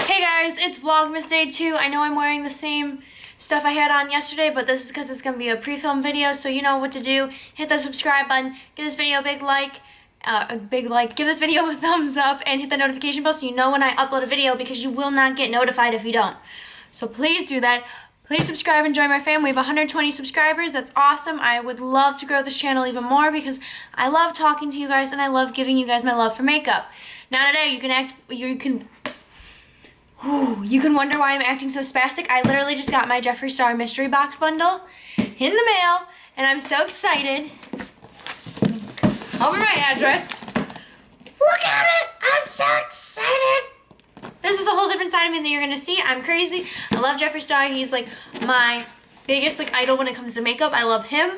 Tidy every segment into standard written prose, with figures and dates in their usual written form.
Hey guys, it's Vlogmas Day 2. I know I'm wearing the same stuff I had on yesterday, but this is because it's going to be a pre-filmed video, so you know what to do. Hit the subscribe button, give this video a big like, give this video a thumbs up, and hit the notification bell so you know when I upload a video, because you will not get notified if you don't. So please do that. Please subscribe and join my family. We have 120 subscribers. That's awesome. I would love to grow this channel even more because I love talking to you guys and I love giving you guys my love for makeup. Now today, you can wonder why I'm acting so spastic. I literally just got my Jeffree Star mystery box bundle in the mail, and I'm so excited. Over my address. Look at it! I'm so excited! This is a whole different side of me that you're gonna see. I'm crazy. I love Jeffree Star. He's like my biggest idol when it comes to makeup. I love him.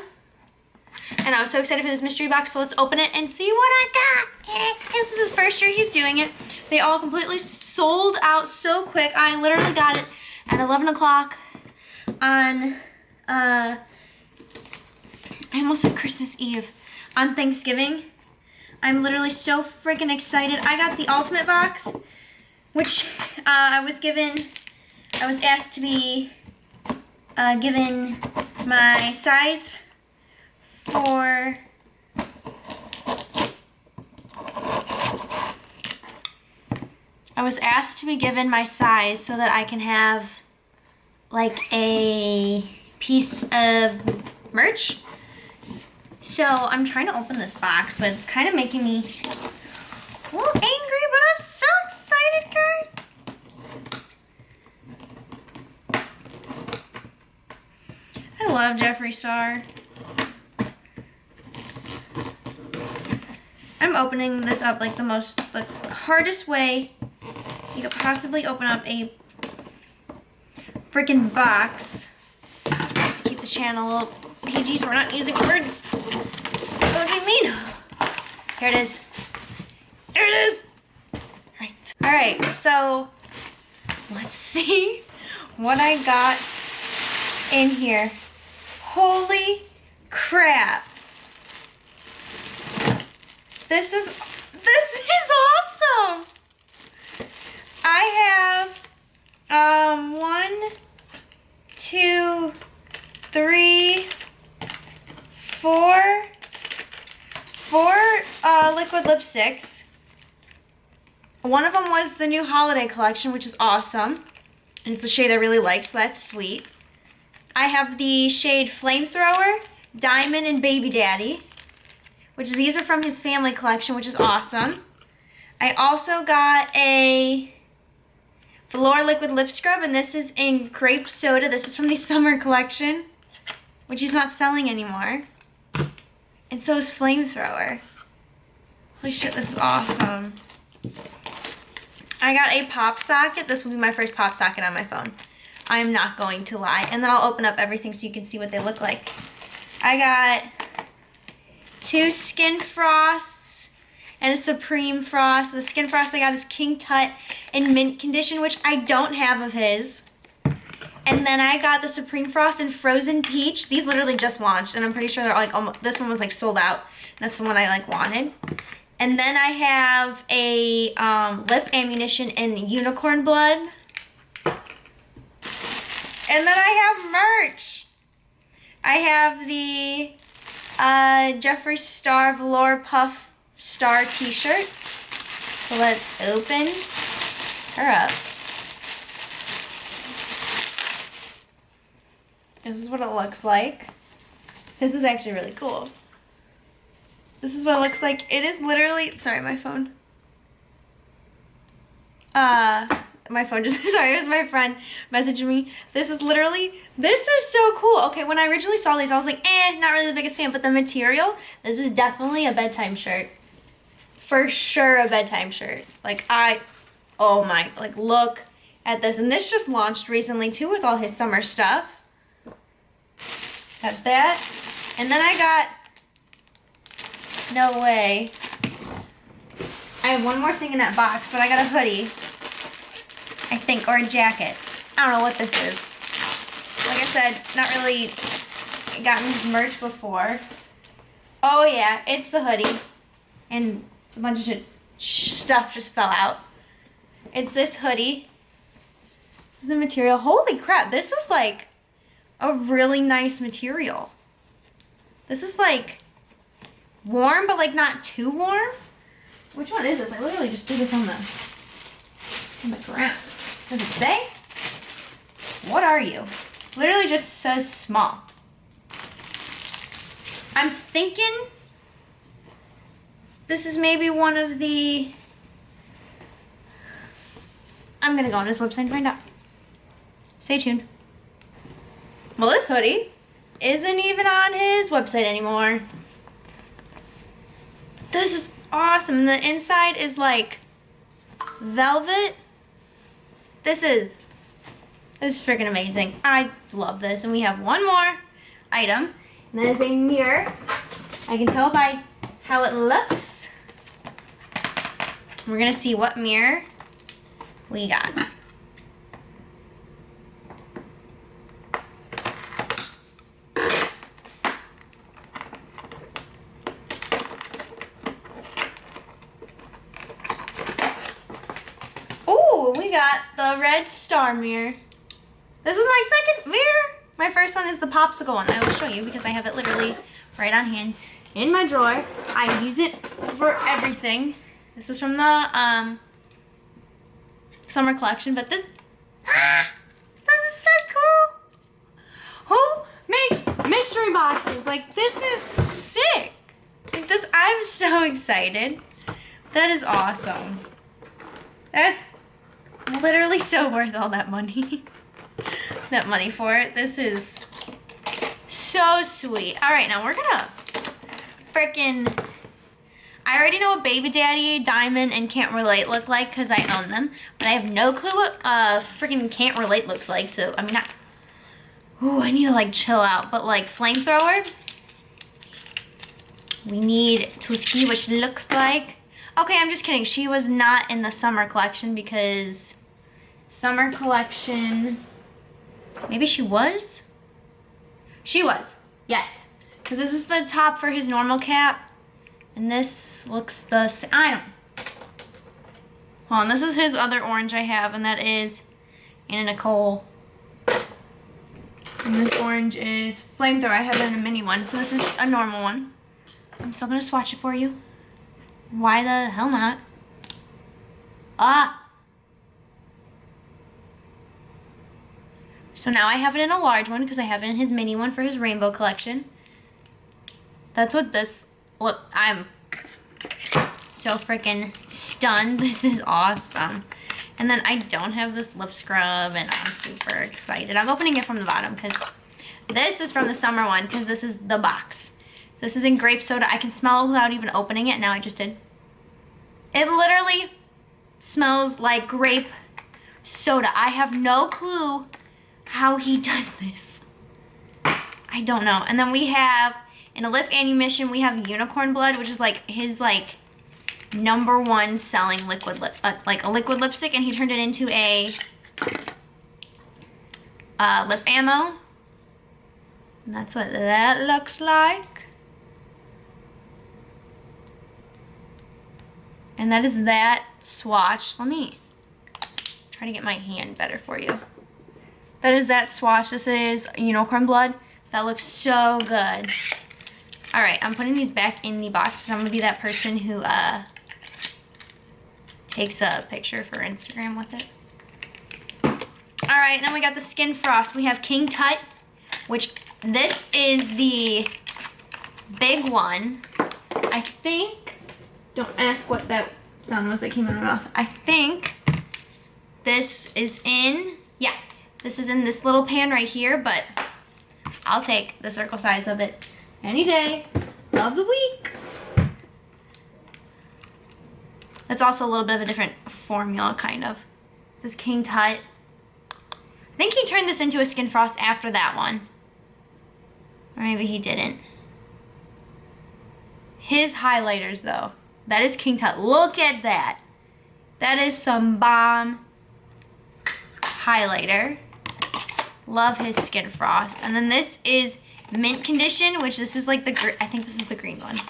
And I was so excited for this mystery box, so let's open it and see what I got in it. This is his first year he's doing it. They all completely sold out so quick. I literally got it at 11 o'clock on, I almost said Christmas Eve, on Thanksgiving. I'm literally so freaking excited. I got the ultimate box, which I was asked to be given my size for so that I can have like a piece of merch. So I'm trying to open this box, but it's kind of making me a little angry, but I'm so excited, guys. I love Jeffree Star. I'm opening this up like the hardest way you could possibly open up a freaking box. To keep the channel a little PG so we're not using words. What do you mean? Here it is. Here it is. Alright, so let's see what I got in here. Holy crap. This is awesome. I have 1, 2, 3, 4 liquid lipsticks. One of them was the new holiday collection, which is awesome. And it's a shade I really like, so that's sweet. I have the shade Flamethrower, Diamond, and Baby Daddy, which these are from his family collection, which is awesome. I also got a Velour liquid lip scrub, and this is in grape soda. This is from the summer collection, which he's not selling anymore. And so is Flamethrower. Holy shit, this is awesome. I got a pop socket. This will be my first pop socket on my phone. I am not going to lie. And then I'll open up everything so you can see what they look like. I got 2 Skin Frosts and a Supreme Frost. The Skin Frost I got is King Tut in mint condition, which I don't have of his. And then I got the Supreme Frost in Frozen Peach. These literally just launched, and I'm pretty sure they're like almost, this one was like sold out. That's the one I like wanted. And then I have a lip ammunition in Unicorn Blood. And then I have merch. I have the Jeffree Star Velour Puff Star t-shirt. So let's open her up. This is what it looks like. This is actually really cool. This is what it looks like. It is literally, sorry, my phone. My phone just, sorry, it was my friend messaging me. This is so cool. Okay, when I originally saw these, I was like, not really the biggest fan, but the material, this is definitely a bedtime shirt. For sure a bedtime shirt. Oh my, look at this. And this just launched recently too with all his summer stuff. Got that. And then I got, no way. I have one more thing in that box, but I got a hoodie. I think, or a jacket. I don't know what this is. Like I said, not really gotten his merch before. Oh yeah, it's the hoodie. And a bunch of stuff just fell out. It's this hoodie. This is the material. Holy crap, this is like a really nice material. This is like warm, but like not too warm. Which one is this? I literally just did this on the ground. Does it say? What are you? Literally just says small. I'm thinking this is maybe one of the... I'm gonna go on his website and find out. Stay tuned. Well, this hoodie isn't even on his website anymore. This is awesome. The inside is like velvet. This is freaking amazing. I love this. And we have one more item, and that is a mirror. I can tell by how it looks. We're gonna see what mirror we got. Oh, we got the red star mirror. This is my second mirror. My first one is the popsicle one. I will show you because I have it literally right on hand in my drawer. I use it for everything. This is from the summer collection, but this is so cool. Who makes mystery boxes? Like, this is sick. Like this, I'm so excited. That is awesome. That's literally so worth all that money. That money for it. This is so sweet. All right, now we're gonna frickin', I already know what Baby Daddy, Diamond, and Can't Relate look like because I own them, but I have no clue what frickin' Can't Relate looks like. So I mean, I need to like chill out. But like Flamethrower, we need to see what she looks like. Okay, I'm just kidding. She was not in the summer collection because summer collection, maybe she was? She was, yes. Because this is the top for his normal cap. And this looks the same. I don't. Hold on, this is his other orange I have, and that is Anna Nicole. And this orange is Flamethrower. I have it in a mini one, so this is a normal one. I'm still gonna swatch it for you. Why the hell not? Ah! So now I have it in a large one because I have it in his mini one for his rainbow collection. That's what this... Look, I'm so freaking stunned. This is awesome. And then I don't have this lip scrub, and I'm super excited. I'm opening it from the bottom because this is from the summer one because this is the box. So this is in grape soda. I can smell it without even opening it. Now I just did. It literally smells like grape soda. I have no clue how he does this. I don't know. And then we have, in a lip ammunition, we have Unicorn Blood, which is like his like #1 selling liquid lip, like a liquid lipstick, and he turned it into a lip ammo. And that's what that looks like. And that is that swatch. Let me try to get my hand better for you. That is that swatch. This is Unicorn Blood. That looks so good. All right, I'm putting these back in the box because I'm gonna be that person who takes a picture for Instagram with it. All right, then we got the Skin Frost. We have King Tut, which this is the big one. I think, don't ask what that sound was that came out of my mouth. I think this is in, yeah, this is in this little pan right here, but I'll take the circle size of it any day of the week. That's also a little bit of a different formula, kind of. This is King Tut. I think he turned this into a Skin Frost after that one. Or maybe he didn't. His highlighters, though. That is King Tut. Look at that. That is some bomb highlighter. Love his Skin Frost. And then this is Mint Condition, which this is like the, I think this is the green one.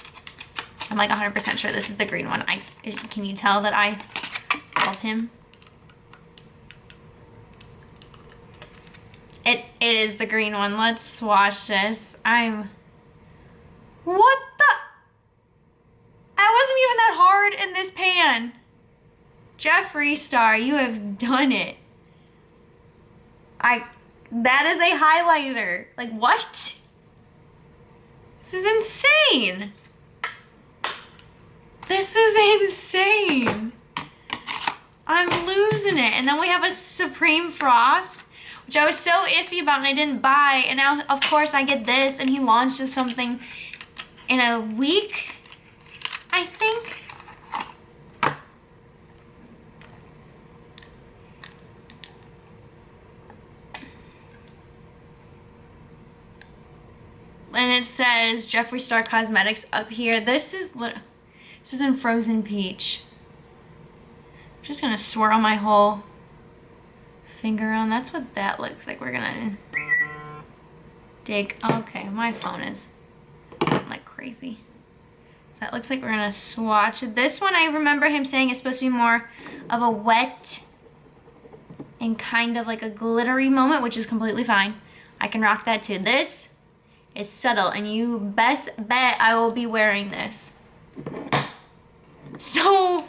I'm like 100% sure this is the green one. Can you tell that I love him? It is the green one. Let's swatch this. What the? That wasn't even that hard in this pan. Jeffree Star, you have done it. That is a highlighter. Like, what? This is insane. This is insane. I'm losing it. And then we have a Supreme Frost, which I was so iffy about and I didn't buy. And now, of course, I get this, and he launches something in a week, I think. And it says Jeffree Star Cosmetics up here. This is in Frozen Peach. I'm just gonna swirl my whole finger on. That's what that looks like. We're gonna dig. Okay, my phone is like crazy. So that looks like we're gonna swatch it. This one, I remember him saying is supposed to be more of a wet and kind of like a glittery moment, which is completely fine. I can rock that too. This is subtle, and you best bet I will be wearing this. So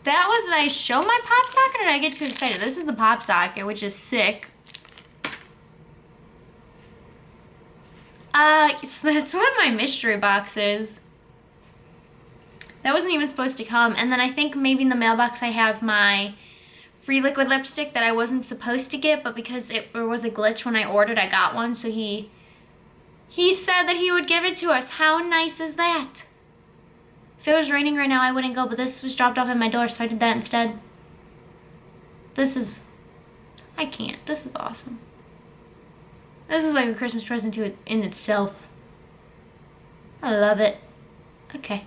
that was, did I show my pop socket or did I get too excited? This is the pop socket, which is sick. So that's what my mystery box is. That wasn't even supposed to come. And then I think maybe in the mailbox I have my free liquid lipstick that I wasn't supposed to get, but because there was a glitch when I ordered, I got one. So he said that he would give it to us. How nice is that? If it was raining right now, I wouldn't go, but this was dropped off at my door, so I did that instead. I can't. This is awesome. This is like a Christmas present in itself. I love it. Okay.